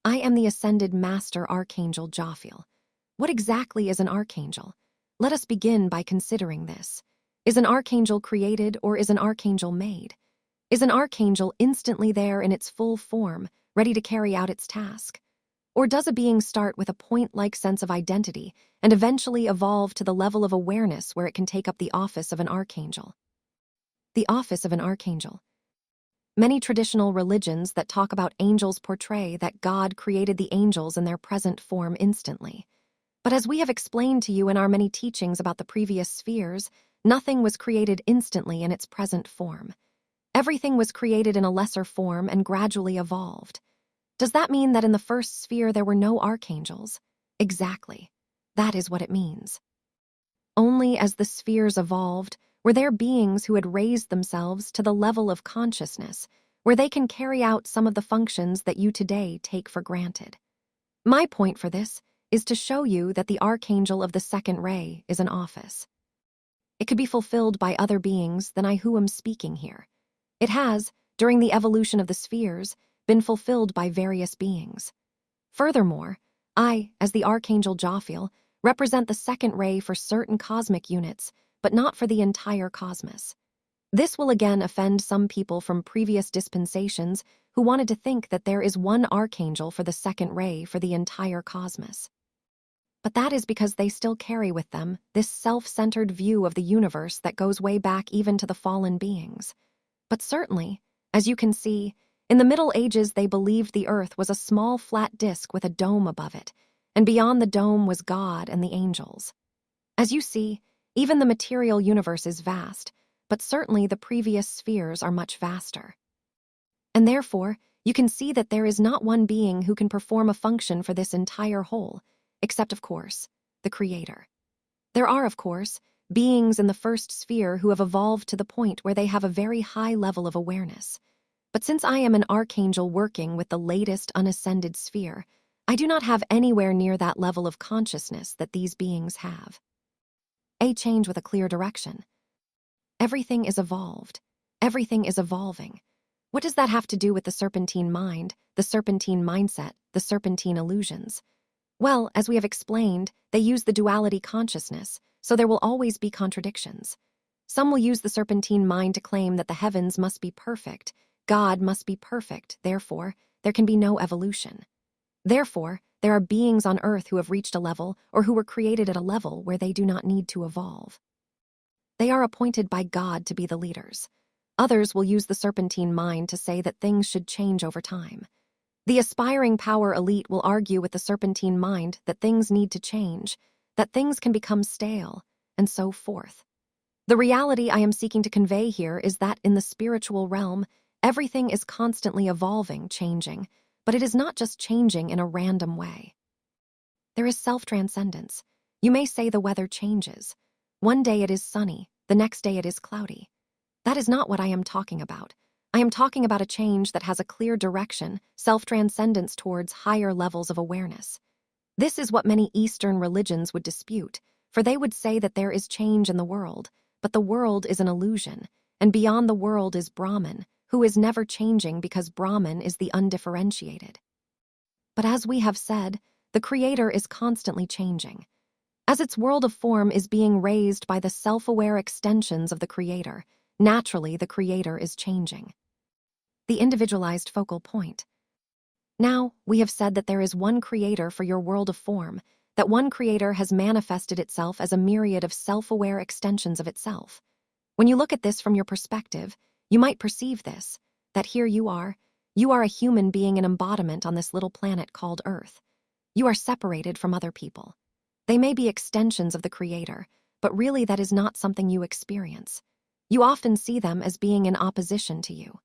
I am the ascended master Archangel Jophiel. What exactly is an archangel? Let us begin by considering this. Is an archangel created or is an archangel made? Is an archangel instantly there in its full form, ready to carry out its task? Or does a being start with a point-like sense of identity and eventually evolve to the level of awareness where it can take up the office of an archangel? The office of an archangel. Many traditional religions that talk about angels portray that God created the angels in their present form instantly. But as we have explained to you in our many teachings about the previous spheres, nothing was created instantly in its present form. Everything was created in a lesser form and gradually evolved. Does that mean that in the first sphere there were no archangels? Exactly. That is what it means. Only as the spheres evolved were there beings who had raised themselves to the level of consciousness where they can carry out some of the functions that you today take for granted. My point for this is to show you that the archangel of the second ray is an office. It could be fulfilled by other beings than I who am speaking here. It has, during the evolution of the spheres, been fulfilled by various beings. Furthermore, I, as the Archangel Jophiel, represent the second ray for certain cosmic units, but not for the entire cosmos. This will again offend some people from previous dispensations who wanted to think that there is one archangel for the second ray for the entire cosmos. But that is because they still carry with them this self-centered view of the universe that goes way back even to the fallen beings. But certainly, as you can see, in the Middle Ages they believed the earth was a small flat disk with a dome above it, and beyond the dome was God and the angels. As you see, even the material universe is vast, but certainly the previous spheres are much vaster. And therefore, you can see that there is not one being who can perform a function for this entire whole, except, of course, the Creator. There are, of course, beings in the first sphere who have evolved to the point where they have a very high level of awareness. But since I am an archangel working with the latest unascended sphere, I do not have anywhere near that level of consciousness that these beings have. A change with a clear direction. Everything is evolved. Everything is evolving. What does that have to do with the serpentine mind, the serpentine mindset, the serpentine illusions? Well, as we have explained, they use the duality consciousness, so there will always be contradictions. Some will use the serpentine mind to claim that the heavens must be perfect, God must be perfect, therefore, there can be no evolution. Therefore, there are beings on earth who have reached a level or who were created at a level where they do not need to evolve. They are appointed by God to be the leaders. Others will use the serpentine mind to say that things should change over time. The aspiring power elite will argue with the serpentine mind that things need to change, that things can become stale, and so forth. The reality I am seeking to convey here is that in the spiritual realm, everything is constantly evolving, changing, but it is not just changing in a random way. There is self-transcendence. You may say the weather changes. One day it is sunny, the next day it is cloudy. That is not what I am talking about. I am talking about a change that has a clear direction, self-transcendence towards higher levels of awareness. This is what many Eastern religions would dispute, for they would say that there is change in the world, but the world is an illusion, and beyond the world is Brahman, who is never changing because Brahman is the undifferentiated. But as we have said, the Creator is constantly changing. As its world of form is being raised by the self-aware extensions of the Creator, naturally the Creator is changing. The individualized focal point. Now, we have said that there is one Creator for your world of form, that one Creator has manifested itself as a myriad of self-aware extensions of itself. When you look at this from your perspective, you might perceive this, that here you are a human being, an embodiment on this little planet called Earth. You are separated from other people. They may be extensions of the Creator, but really that is not something you experience. You often see them as being in opposition to you.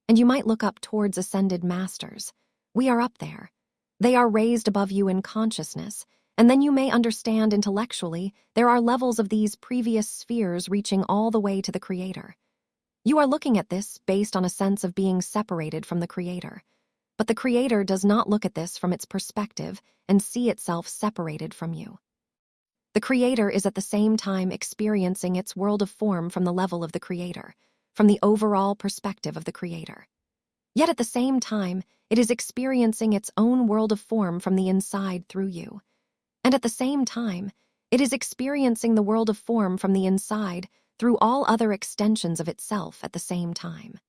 And you might look up towards ascended masters. We are up there. They are raised above you in consciousness, and then you may understand intellectually there are levels of these previous spheres reaching all the way to the Creator. You are looking at this based on a sense of being separated from the Creator. But the Creator does not look at this from its perspective and see itself separated from you. The Creator is at the same time experiencing its world of form from the level of the Creator, from the overall perspective of the Creator. Yet at the same time, it is experiencing its own world of form from the inside through you. And at the same time, it is experiencing the world of form from the inside through all other extensions of itself at the same time.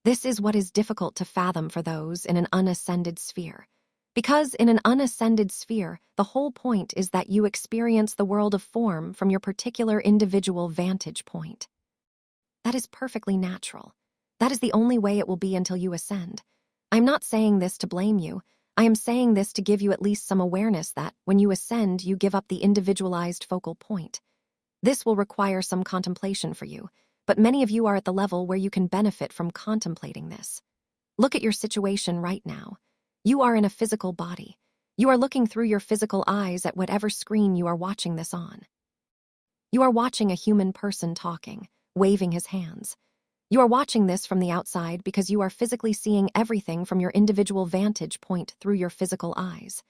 This is what is difficult to fathom for those in an unascended sphere. Because in an unascended sphere, the whole point is that you experience the world of form from your particular individual vantage point. That is perfectly natural. That is the only way it will be until you ascend. I am not saying this to blame you. I am saying this to give you at least some awareness that, when you ascend, you give up the individualized focal point. This will require some contemplation for you, but many of you are at the level where you can benefit from contemplating this. Look at your situation right now. You are in a physical body. You are looking through your physical eyes at whatever screen you are watching this on. You are watching a human person talking, waving his hands. You are watching this from the outside because you are physically seeing everything from your individual vantage point through your physical eyes.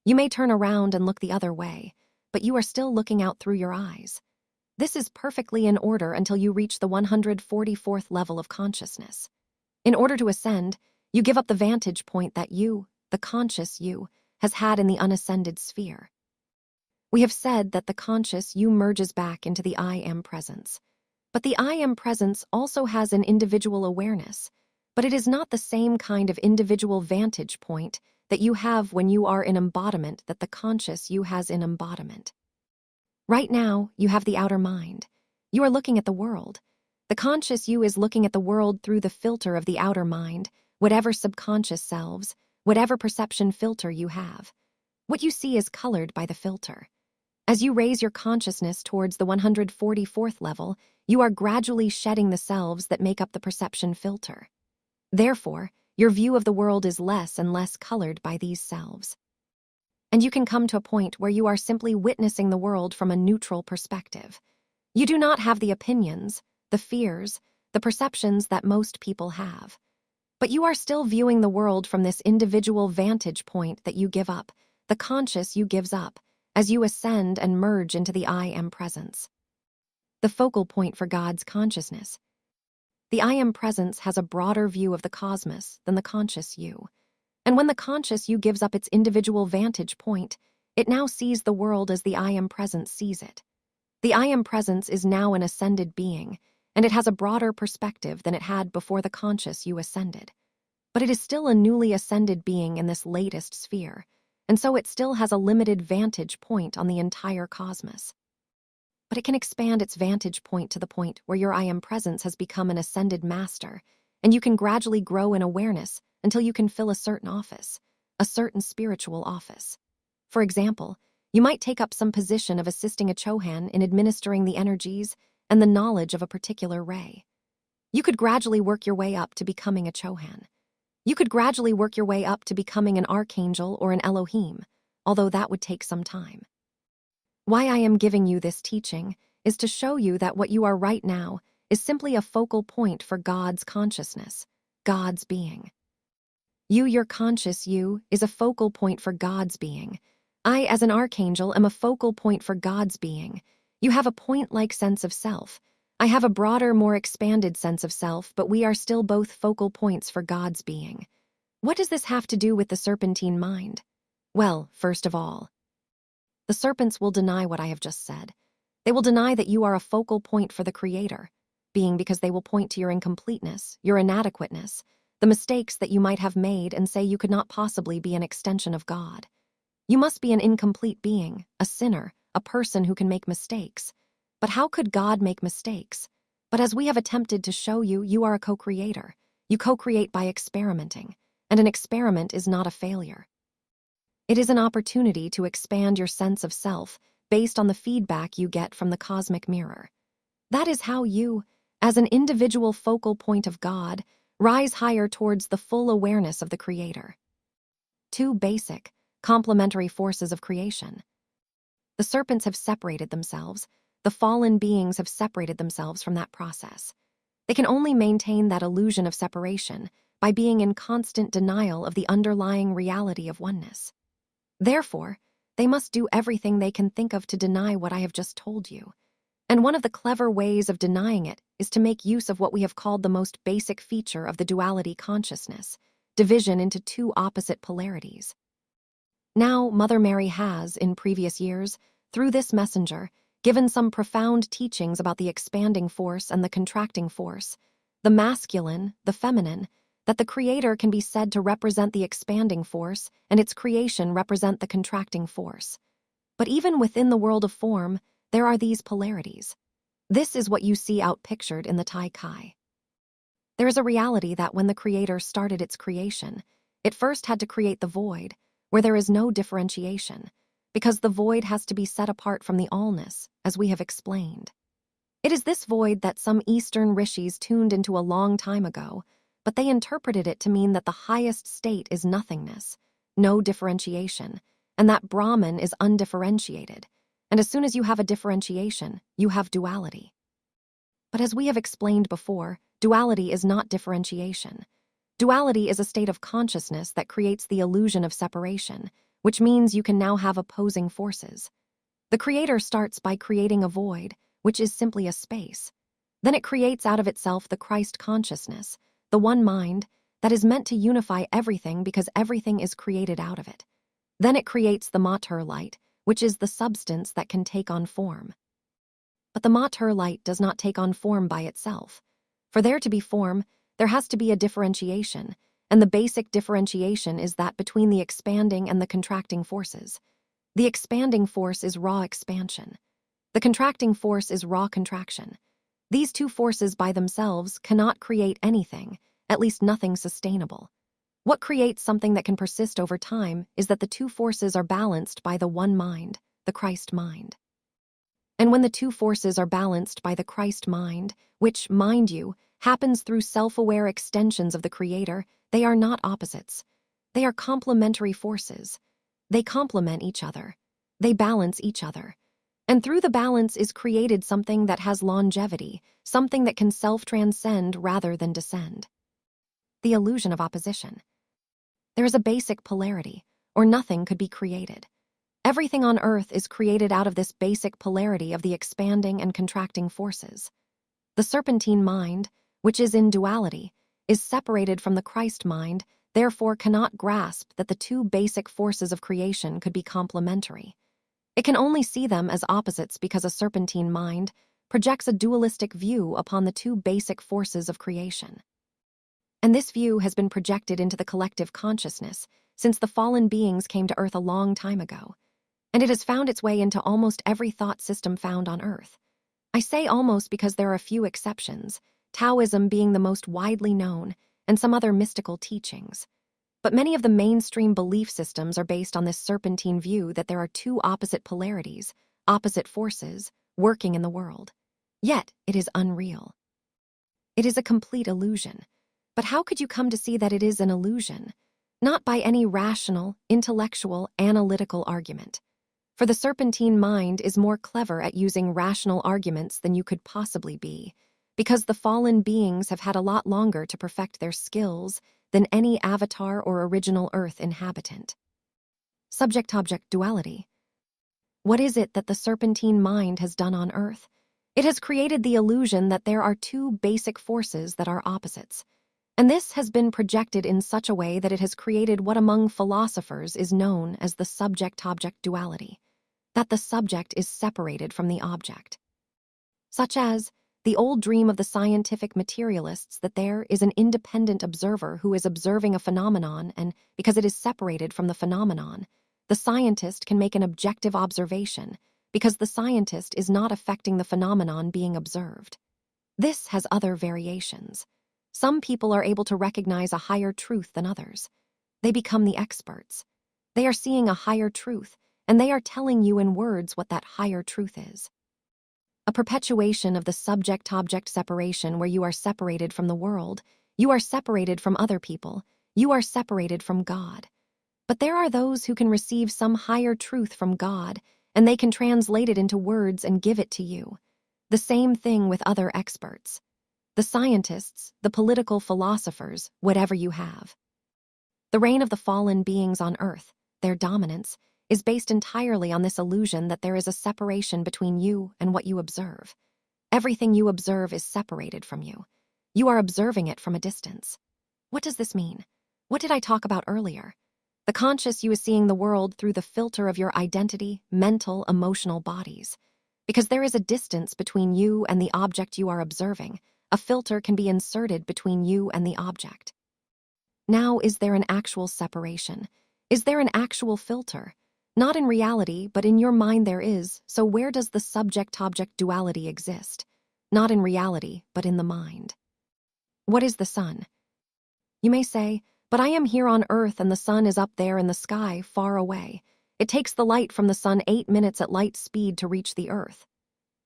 You may turn around and look the other way, but you are still looking out through your eyes. This is perfectly in order until you reach the 144th level of consciousness. In order to ascend, you give up the vantage point that you, the conscious you, has had in the unascended sphere. We have said that the conscious you merges back into the I Am presence. But the I Am presence also has an individual awareness, but it is not the same kind of individual vantage point that you have when you are in embodiment that the conscious you has in embodiment. Right now, you have the outer mind. You are looking at the world. The conscious you is looking at the world through the filter of the outer mind, whatever subconscious selves, whatever perception filter you have. What you see is colored by the filter. As you raise your consciousness towards the 144th level, you are gradually shedding the selves that make up the perception filter. Therefore, your view of the world is less and less colored by these selves. And you can come to a point where you are simply witnessing the world from a neutral perspective. You do not have the opinions, the fears, the perceptions that most people have. But you are still viewing the world from this individual vantage point that you give up, the conscious you gives up, as you ascend and merge into the I Am presence. The focal point for God's consciousness. The I Am presence has a broader view of the cosmos than the conscious you. And when the conscious you gives up its individual vantage point, it now sees the world as the I Am presence sees it. The I Am presence is now an ascended being, and it has a broader perspective than it had before the conscious you ascended. But it is still a newly ascended being in this latest sphere, and so it still has a limited vantage point on the entire cosmos. But it can expand its vantage point to the point where your I Am presence has become an ascended master, and you can gradually grow in awareness until you can fill a certain office, a certain spiritual office. For example, you might take up some position of assisting a Chohan in administering the energies and the knowledge of a particular ray. You could gradually work your way up to becoming a Chohan. You could gradually work your way up to becoming an archangel or an Elohim, although that would take some time. Why I am giving you this teaching is to show you that what you are right now is simply a focal point for God's consciousness, God's being. You, your conscious you, is a focal point for God's being. I, as an archangel, am a focal point for God's being. You have a point-like sense of self. I have a broader, more expanded sense of self, but we are still both focal points for God's being. What does this have to do with the serpentine mind? Well, first of all, the serpents will deny what I have just said. They will deny that you are a focal point for the Creator, being because they will point to your incompleteness, your inadequateness, the mistakes that you might have made and say you could not possibly be an extension of God. You must be an incomplete being, a sinner, a person who can make mistakes. But how could God make mistakes? But as we have attempted to show you, you are a co-creator. You co-create by experimenting, and an experiment is not a failure. It is an opportunity to expand your sense of self based on the feedback you get from the cosmic mirror. That is how you, as an individual focal point of God, rise higher towards the full awareness of the Creator. Two basic, complementary forces of creation. The serpents have separated themselves. The fallen beings have separated themselves from that process. They can only maintain that illusion of separation by being in constant denial of the underlying reality of oneness. Therefore, they must do everything they can think of to deny what I have just told you. And one of the clever ways of denying it is to make use of what we have called the most basic feature of the duality consciousness, division into two opposite polarities. Now, Mother Mary has, in previous years, through this messenger, given some profound teachings about the expanding force and the contracting force, the masculine, the feminine, that the Creator can be said to represent the expanding force and its creation represent the contracting force. But even within the world of form, there are these polarities. This is what you see outpictured in the Tai Chi. There is a reality that when the Creator started its creation, it first had to create the void, where there is no differentiation, because the void has to be set apart from the allness, as we have explained. It is this void that some Eastern rishis tuned into a long time ago, but they interpreted it to mean that the highest state is nothingness, no differentiation, and that Brahman is undifferentiated, and as soon as you have a differentiation, you have duality. But as we have explained before, duality is not differentiation. Duality is a state of consciousness that creates the illusion of separation, which means you can now have opposing forces. The Creator starts by creating a void, which is simply a space. Then it creates out of itself the Christ consciousness, the one mind, that is meant to unify everything because everything is created out of it. Then it creates the Mater light, which is the substance that can take on form. But the Mater light does not take on form by itself. For there to be form, there has to be a differentiation, and the basic differentiation is that between the expanding and the contracting forces. The expanding force is raw expansion. The contracting force is raw contraction. These two forces by themselves cannot create anything, at least nothing sustainable. What creates something that can persist over time is that the two forces are balanced by the one mind, the Christ mind. And when the two forces are balanced by the Christ mind, which, mind you, happens through self-aware extensions of the Creator, they are not opposites. They are complementary forces. They complement each other. They balance each other. And through the balance is created something that has longevity, something that can self-transcend rather than descend. The illusion of opposition. There is a basic polarity, or nothing could be created. Everything on earth is created out of this basic polarity of the expanding and contracting forces. The serpentine mind, which is in duality, is separated from the Christ mind, therefore cannot grasp that the two basic forces of creation could be complementary. It can only see them as opposites because a serpentine mind projects a dualistic view upon the two basic forces of creation. And this view has been projected into the collective consciousness since the fallen beings came to Earth a long time ago, and it has found its way into almost every thought system found on Earth. I say almost because there are a few exceptions, Taoism being the most widely known, and some other mystical teachings. But many of the mainstream belief systems are based on this serpentine view that there are two opposite polarities, opposite forces, working in the world. Yet, it is unreal. It is a complete illusion. But how could you come to see that it is an illusion? Not by any rational, intellectual, analytical argument. For the serpentine mind is more clever at using rational arguments than you could possibly be, because the fallen beings have had a lot longer to perfect their skills than any avatar or original Earth inhabitant. Subject-object duality. What is it that the serpentine mind has done on Earth? It has created the illusion that there are two basic forces that are opposites. And this has been projected in such a way that it has created what among philosophers is known as the subject-object duality, that the subject is separated from the object. Such as the old dream of the scientific materialists that there is an independent observer who is observing a phenomenon, and because it is separated from the phenomenon, the scientist can make an objective observation because the scientist is not affecting the phenomenon being observed. This has other variations. Some people are able to recognize a higher truth than others. They become the experts. They are seeing a higher truth, and they are telling you in words what that higher truth is. A perpetuation of the subject-object separation where you are separated from the world, you are separated from other people, you are separated from God. But there are those who can receive some higher truth from God, and they can translate it into words and give it to you. The same thing with other experts. The scientists, the political philosophers, whatever you have. The reign of the fallen beings on Earth, their dominance, is based entirely on this illusion that there is a separation between you and what you observe. Everything you observe is separated from you. You are observing it from a distance. What does this mean? What did I talk about earlier? The conscious you is seeing the world through the filter of your identity, mental, emotional bodies. Because there is a distance between you and the object you are observing, a filter can be inserted between you and the object. Now, is there an actual separation? Is there an actual filter? Not in reality, but in your mind there is, so where does the subject-object duality exist? Not in reality, but in the mind. What is the sun? You may say, but I am here on Earth and the sun is up there in the sky, far away. It takes the light from the sun 8 minutes at light speed to reach the Earth.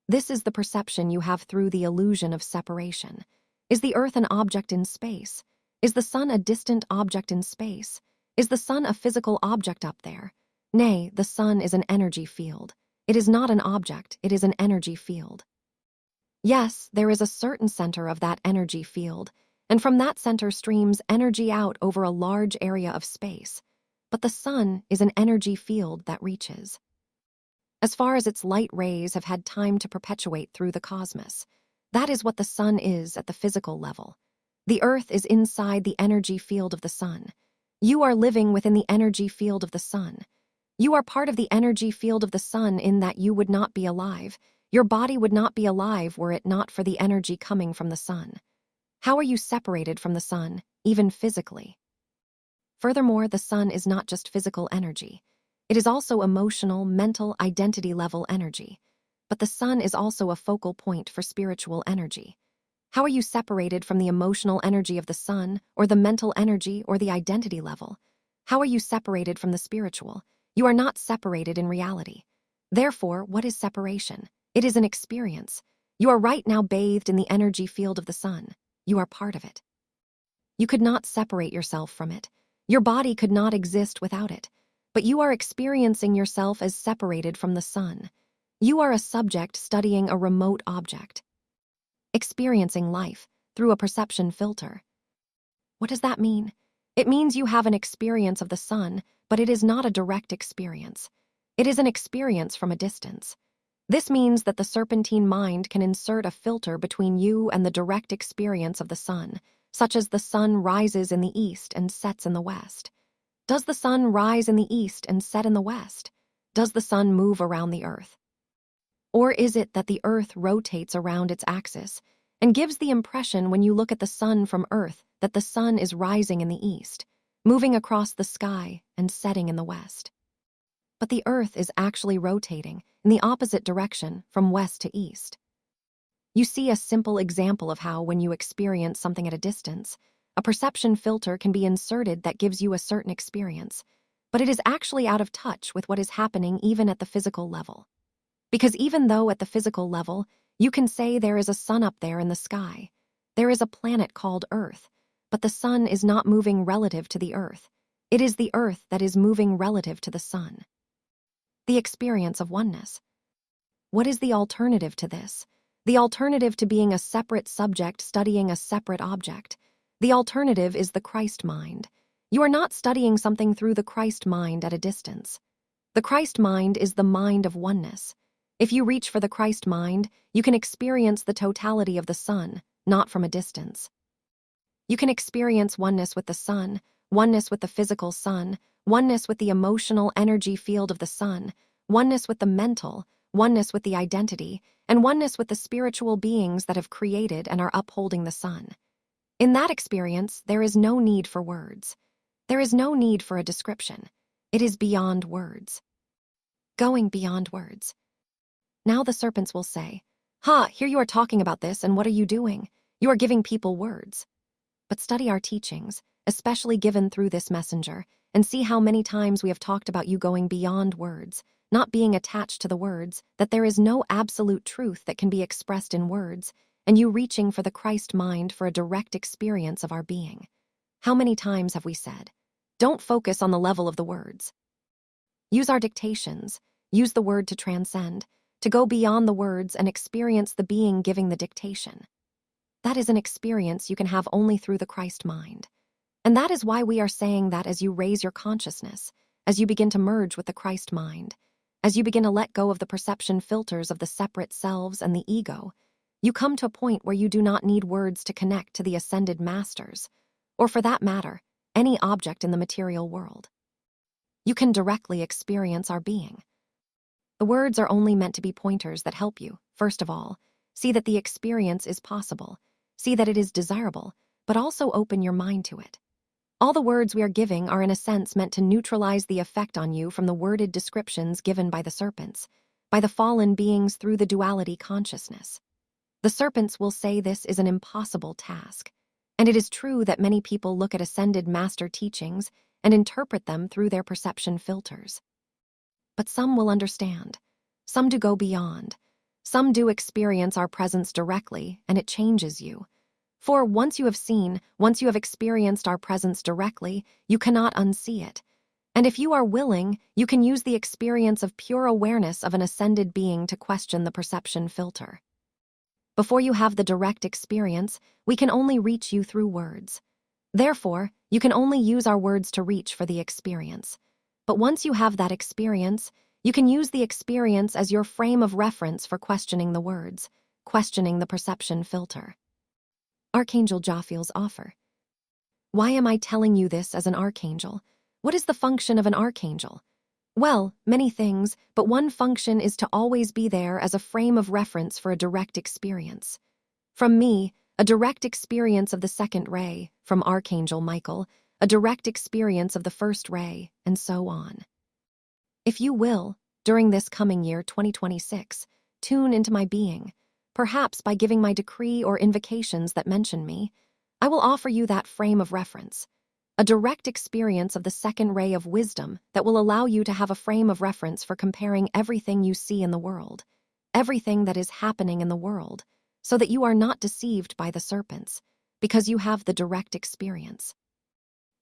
This is the perception you have through the illusion of separation. Is the Earth an object in space? Is the sun a distant object in space? Is the sun a physical object up there? Nay, the sun is an energy field. It is not an object, it is an energy field. Yes, there is a certain center of that energy field, and from that center streams energy out over a large area of space. But the sun is an energy field that reaches. As far as its light rays have had time to perpetuate through the cosmos, that is what the sun is at the physical level. The Earth is inside the energy field of the sun. You are living within the energy field of the sun. You are part of the energy field of the sun in that you would not be alive. Your body would not be alive were it not for the energy coming from the sun. How are you separated from the sun, even physically? Furthermore, the sun is not just physical energy. It is also emotional, mental, identity-level energy. But the sun is also a focal point for spiritual energy. How are you separated from the emotional energy of the sun, or the mental energy, or the identity level? How are you separated from the spiritual? You are not separated in reality. Therefore, what is separation? It is an experience. You are right now bathed in the energy field of the sun. You are part of it. You could not separate yourself from it. Your body could not exist without it. But you are experiencing yourself as separated from the sun. You are a subject studying a remote object, experiencing life through a perception filter. What does that mean? It means you have an experience of the sun, but it is not a direct experience. It is an experience from a distance. This means that the serpentine mind can insert a filter between you and the direct experience of the sun, such as the sun rises in the east and sets in the west. Does the sun rise in the east and set in the west? Does the sun move around the earth? Or is it that the earth rotates around its axis and gives the impression when you look at the sun from earth that the sun is rising in the east, moving across the sky and setting in the west? But the earth is actually rotating in the opposite direction from west to east. You see a simple example of how, when you experience something at a distance, a perception filter can be inserted that gives you a certain experience, but it is actually out of touch with what is happening even at the physical level. Because even though at the physical level, you can say there is a sun up there in the sky, there is a planet called Earth, but the sun is not moving relative to the Earth. It is the Earth that is moving relative to the sun. The experience of oneness. What is the alternative to this? The alternative to being a separate subject studying a separate object. The alternative is the Christ mind. You are not studying something through the Christ mind at a distance. The Christ mind is the mind of oneness. If you reach for the Christ mind, you can experience the totality of the sun, not from a distance. You can experience oneness with the sun, oneness with the physical sun, oneness with the emotional energy field of the sun, oneness with the mental, oneness with the identity, and oneness with the spiritual beings that have created and are upholding the sun. In that experience, there is no need for words. There is no need for a description. It is beyond words. Going beyond words. Now the serpents will say, "Ha, here you are talking about this, and what are you doing? You are giving people words." But study our teachings, especially given through this messenger, and see how many times we have talked about you going beyond words, not being attached to the words, that there is no absolute truth that can be expressed in words, and you reaching for the Christ mind for a direct experience of our being. How many times have we said, don't focus on the level of the words. Use our dictations, use the word to transcend, to go beyond the words and experience the being giving the dictation. That is an experience you can have only through the Christ mind. And that is why we are saying that as you raise your consciousness, as you begin to merge with the Christ mind, as you begin to let go of the perception filters of the separate selves and the ego, you come to a point where you do not need words to connect to the ascended masters, or for that matter, any object in the material world. You can directly experience our being. The words are only meant to be pointers that help you, first of all, see that the experience is possible, see that it is desirable, but also open your mind to it. All the words we are giving are in a sense meant to neutralize the effect on you from the worded descriptions given by the serpents, by the fallen beings through the duality consciousness. The serpents will say this is an impossible task, and it is true that many people look at ascended master teachings and interpret them through their perception filters. But some will understand. Some do go beyond. Some do experience our presence directly, and it changes you. For once you have seen, once you have experienced our presence directly, you cannot unsee it. And if you are willing, you can use the experience of pure awareness of an ascended being to question the perception filter. Before you have the direct experience, we can only reach you through words. Therefore, you can only use our words to reach for the experience. But once you have that experience, you can use the experience as your frame of reference for questioning the words, questioning the perception filter. Archangel Jophiel's offer. Why am I telling you this as an archangel? What is the function of an archangel? Well, many things, but one function is to always be there as a frame of reference for a direct experience. From me, a direct experience of the second ray, from Archangel Michael, a direct experience of the first ray, and so on. If you will, during this coming year 2026, tune into my being, perhaps by giving my decree or invocations that mention me, I will offer you that frame of reference, a direct experience of the second ray of wisdom that will allow you to have a frame of reference for comparing everything you see in the world, everything that is happening in the world, so that you are not deceived by the serpents, because you have the direct experience.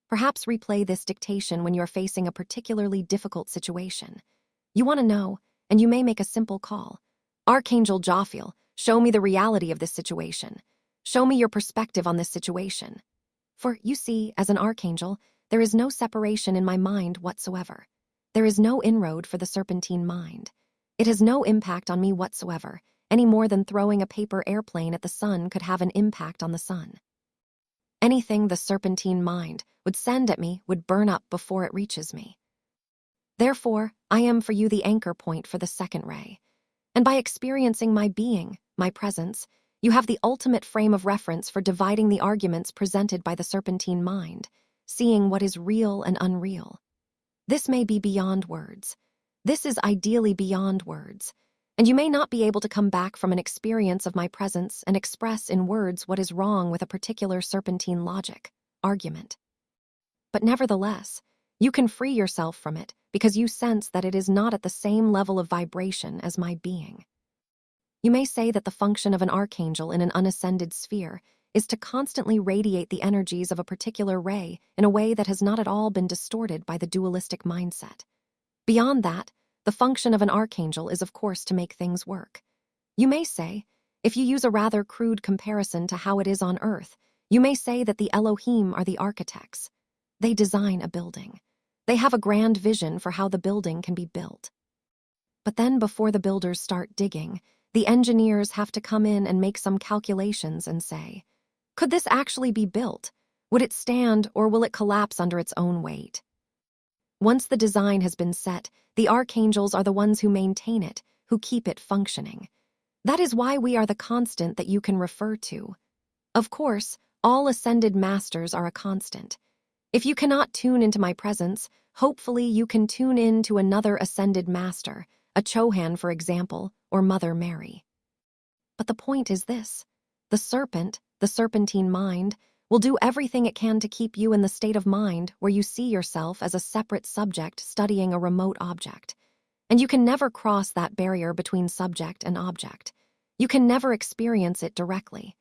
Perhaps replay this dictation when you're facing a particularly difficult situation. You want to know, and you may make a simple call. Archangel Jophiel, show me the reality of this situation. Show me your perspective on this situation. For, you see, as an archangel, there is no separation in my mind whatsoever. There is no inroad for the serpentine mind. It has no impact on me whatsoever, any more than throwing a paper airplane at the sun could have an impact on the sun. Anything the serpentine mind would send at me would burn up before it reaches me. Therefore, I am for you the anchor point for the second ray. And by experiencing my being, my presence, you have the ultimate frame of reference for dividing the arguments presented by the serpentine mind, seeing what is real and unreal. This may be beyond words. This is ideally beyond words. And you may not be able to come back from an experience of my presence and express in words what is wrong with a particular serpentine logic, argument. But nevertheless, you can free yourself from it because you sense that it is not at the same level of vibration as my being. You may say that the function of an archangel in an unascended sphere is to constantly radiate the energies of a particular ray in a way that has not at all been distorted by the dualistic mindset. Beyond that, the function of an archangel is, of course, to make things work. You may say, if you use a rather crude comparison to how it is on Earth, you may say that the Elohim are the architects. They design a building. They have a grand vision for how the building can be built. But then before the builders start digging, the engineers have to come in and make some calculations and say, could this actually be built? Would it stand, or will it collapse under its own weight? Once the design has been set, the archangels are the ones who maintain it, who keep it functioning. That is why we are the constant that you can refer to. Of course, all ascended masters are a constant. If you cannot tune into my presence, hopefully you can tune in to another ascended master, a Chohan, for example, or Mother Mary. But the point is this: the serpent, the serpentine mind, will do everything it can to keep you in the state of mind where you see yourself as a separate subject studying a remote object. And you can never cross that barrier between subject and object. You can never experience it directly.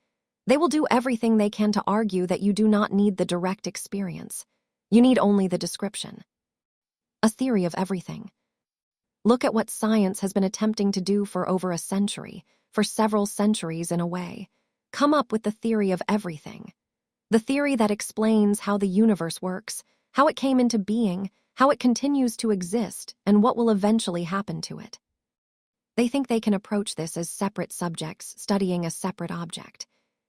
They will do everything they can to argue that you do not need the direct experience. You need only the description. A theory of everything. Look at what science has been attempting to do for over a century, for several centuries in a way. Come up with the theory of everything. The theory that explains how the universe works, how it came into being, how it continues to exist, and what will eventually happen to it. They think they can approach this as separate subjects studying a separate object,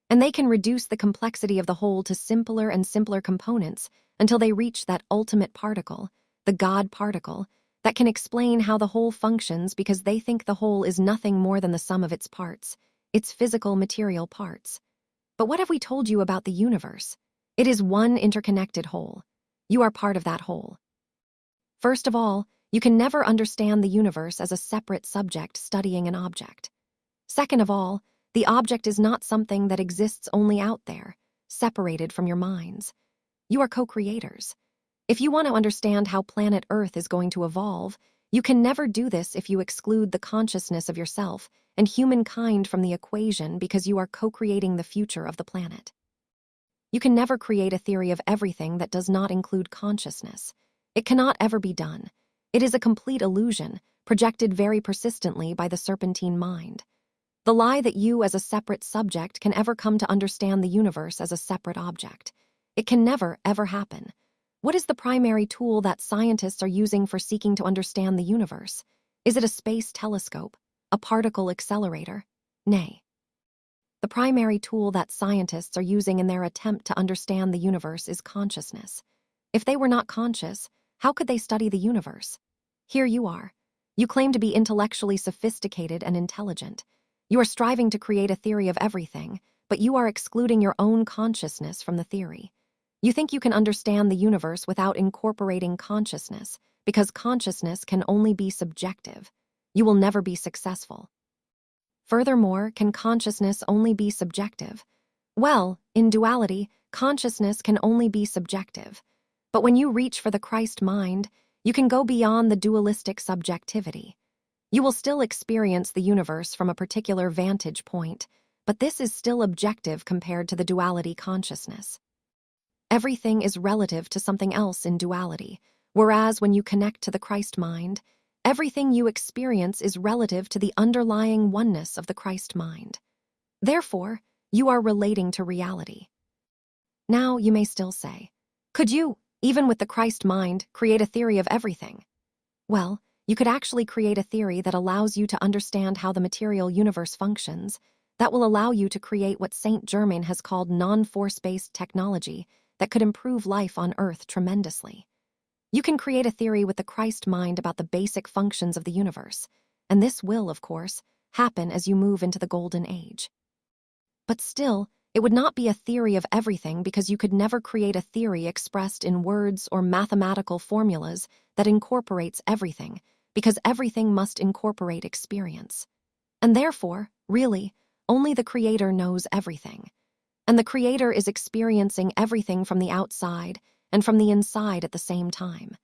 and they can reduce the complexity of the whole to simpler and simpler components until they reach that ultimate particle, the God particle, that can explain how the whole functions because they think the whole is nothing more than the sum of its parts, its physical material parts. But what have we told you about the universe? It is one interconnected whole. You are part of that whole. First of all, you can never understand the universe as a separate subject studying an object. Second of all, the object is not something that exists only out there, separated from your minds. You are co-creators. If you want to understand how planet Earth is going to evolve, you can never do this if you exclude the consciousness of yourself and humankind from the equation because you are co-creating the future of the planet. You can never create a theory of everything that does not include consciousness. It cannot ever be done. It is a complete illusion, projected very persistently by the serpentine mind. The lie that you as a separate subject can ever come to understand the universe as a separate object. It can never, ever happen. What is the primary tool that scientists are using for seeking to understand the universe? Is it a space telescope? A particle accelerator? Nay. The primary tool that scientists are using in their attempt to understand the universe is consciousness. If they were not conscious, how could they study the universe? Here you are. You claim to be intellectually sophisticated and intelligent. You are striving to create a theory of everything, but you are excluding your own consciousness from the theory. You think you can understand the universe without incorporating consciousness, because consciousness can only be subjective. You will never be successful. Furthermore, can consciousness only be subjective? Well, in duality, consciousness can only be subjective. But when you reach for the Christ mind, you can go beyond the dualistic subjectivity. You will still experience the universe from a particular vantage point, but this is still objective compared to the duality consciousness. Everything is relative to something else in duality, whereas when you connect to the Christ mind, everything you experience is relative to the underlying oneness of the Christ mind. Therefore, you are relating to reality. Now you may still say, could you, even with the Christ mind, create a theory of everything? Well, you could actually create a theory that allows you to understand how the material universe functions, that will allow you to create what Saint Germain has called non-force-based technology that could improve life on Earth tremendously. You can create a theory with the Christ mind about the basic functions of the universe, and this will, of course, happen as you move into the Golden Age. But still, it would not be a theory of everything because you could never create a theory expressed in words or mathematical formulas that incorporates everything, because everything must incorporate experience. And therefore, really, only the Creator knows everything. And the Creator is experiencing everything from the outside and from the inside at the same time.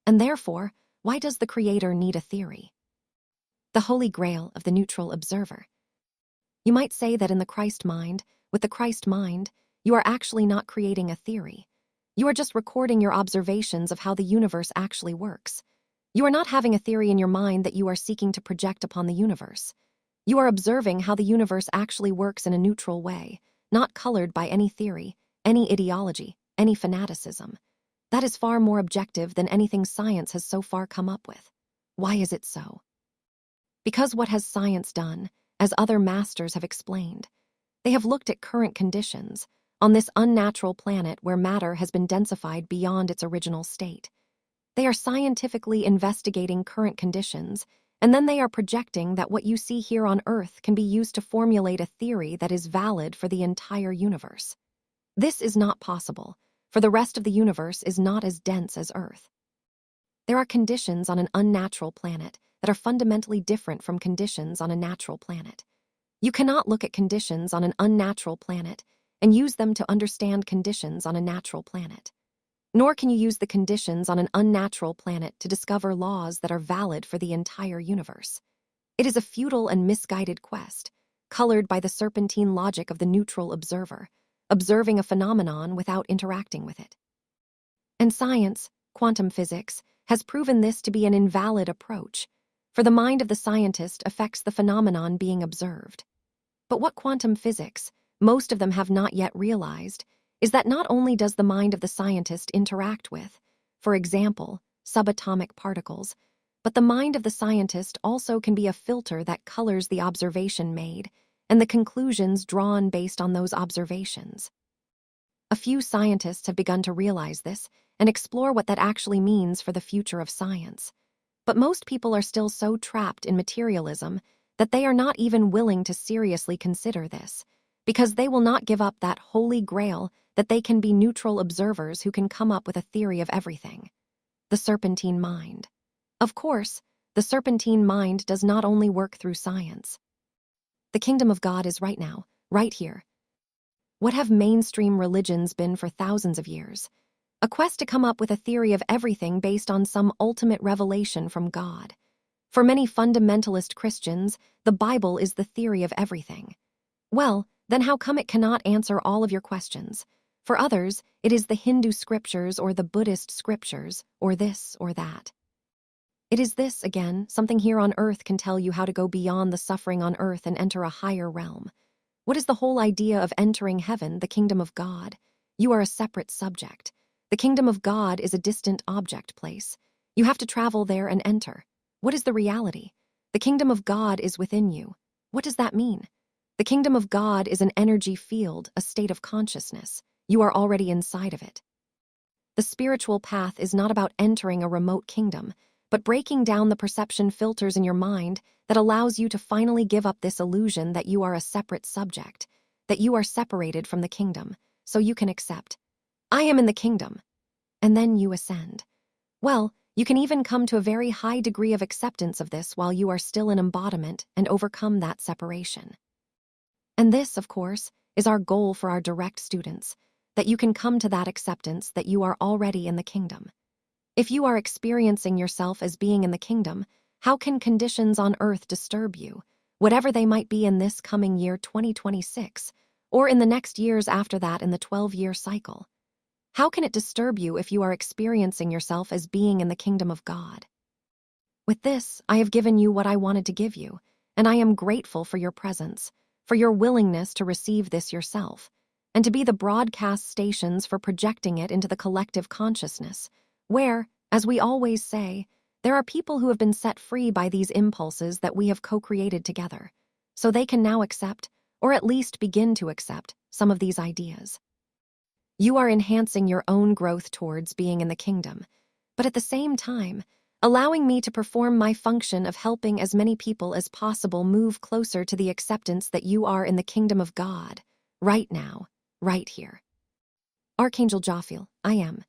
And therefore, why does the Creator need a theory? The Holy Grail of the neutral observer. You might say that in the Christ mind, with the Christ mind, you are actually not creating a theory. You are just recording your observations of how the universe actually works. You are not having a theory in your mind that you are seeking to project upon the universe. You are observing how the universe actually works in a neutral way, not colored by any theory, any ideology, any fanaticism. That is far more objective than anything science has so far come up with. Why is it so? Because what has science done, as other masters have explained? They have looked at current conditions on this unnatural planet where matter has been densified beyond its original state. They are scientifically investigating current conditions, and then they are projecting that what you see here on Earth can be used to formulate a theory that is valid for the entire universe. This is not possible, for the rest of the universe is not as dense as Earth. There are conditions on an unnatural planet that are fundamentally different from conditions on a natural planet. You cannot look at conditions on an unnatural planet and use them to understand conditions on a natural planet. Nor can you use the conditions on an unnatural planet to discover laws that are valid for the entire universe. It is a futile and misguided quest, colored by the serpentine logic of the neutral observer, observing a phenomenon without interacting with it. And science, quantum physics, has proven this to be an invalid approach, for the mind of the scientist affects the phenomenon being observed. But what quantum physics, most of them have not yet realized, is that not only does the mind of the scientist interact with, for example, subatomic particles, but the mind of the scientist also can be a filter that colors the observation made and the conclusions drawn based on those observations. A few scientists have begun to realize this and explore what that actually means for the future of science. But most people are still so trapped in materialism that they are not even willing to seriously consider this, because they will not give up that holy grail that they can be neutral observers who can come up with a theory of everything. The serpentine mind. Of course, the serpentine mind does not only work through science. The kingdom of God is right now, right here. What have mainstream religions been for thousands of years? A quest to come up with a theory of everything based on some ultimate revelation from God. For many fundamentalist Christians, the Bible is the theory of everything. Well, then how come it cannot answer all of your questions? For others, it is the Hindu scriptures or the Buddhist scriptures, or this or that. It is this, again, something here on earth can tell you how to go beyond the suffering on earth and enter a higher realm. What is the whole idea of entering heaven, the kingdom of God? You are a separate subject. The kingdom of God is a distant object place. You have to travel there and enter. What is the reality? The kingdom of God is within you. What does that mean? The kingdom of God is an energy field, a state of consciousness. You are already inside of it. The spiritual path is not about entering a remote kingdom, but breaking down the perception filters in your mind that allows you to finally give up this illusion that you are a separate subject, that you are separated from the kingdom, so you can accept, I am in the kingdom. And then you ascend. Well, you can even come to a very high degree of acceptance of this while you are still in embodiment and overcome that separation. And this, of course, is our goal for our direct students, that you can come to that acceptance that you are already in the kingdom. If you are experiencing yourself as being in the kingdom, how can conditions on earth disturb you, whatever they might be in this coming year 2026, or in the next years after that in the 12-year cycle? How can it disturb you if you are experiencing yourself as being in the kingdom of God? With this, I have given you what I wanted to give you, and I am grateful for your presence, for your willingness to receive this yourself, and to be the broadcast stations for projecting it into the collective consciousness, where, as we always say, there are people who have been set free by these impulses that we have co-created together, so they can now accept, or at least begin to accept, some of these ideas. You are enhancing your own growth towards being in the kingdom, but at the same time, allowing me to perform my function of helping as many people as possible move closer to the acceptance that you are in the kingdom of God, right now, right here. Archangel Jophiel, I am.